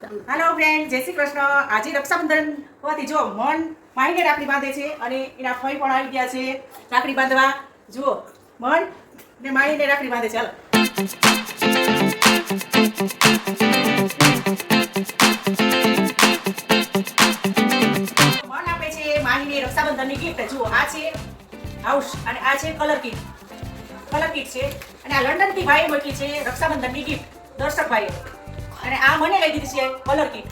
Hello friend जय श्री कृष्ण। आज रक्षाबंधन होवाथी जो मन माईने राखड़ी बांधे छे अने एना फई पण आवी गया छे राखड़ी बांधवा। जुओ मन ने माईने राखड़ी बांधे छे। हालो मन आपे छे माईने रक्षाबंधननी गिफ्ट। जुओ आ छे हाउस अने आ छे कलर किट छे अने आ लंडन थी भाई मोकली छे रक्षाबंधननी गिफ्ट दर्शक भाई। અને આ મને લઈ દીધી છે કલર કીટ।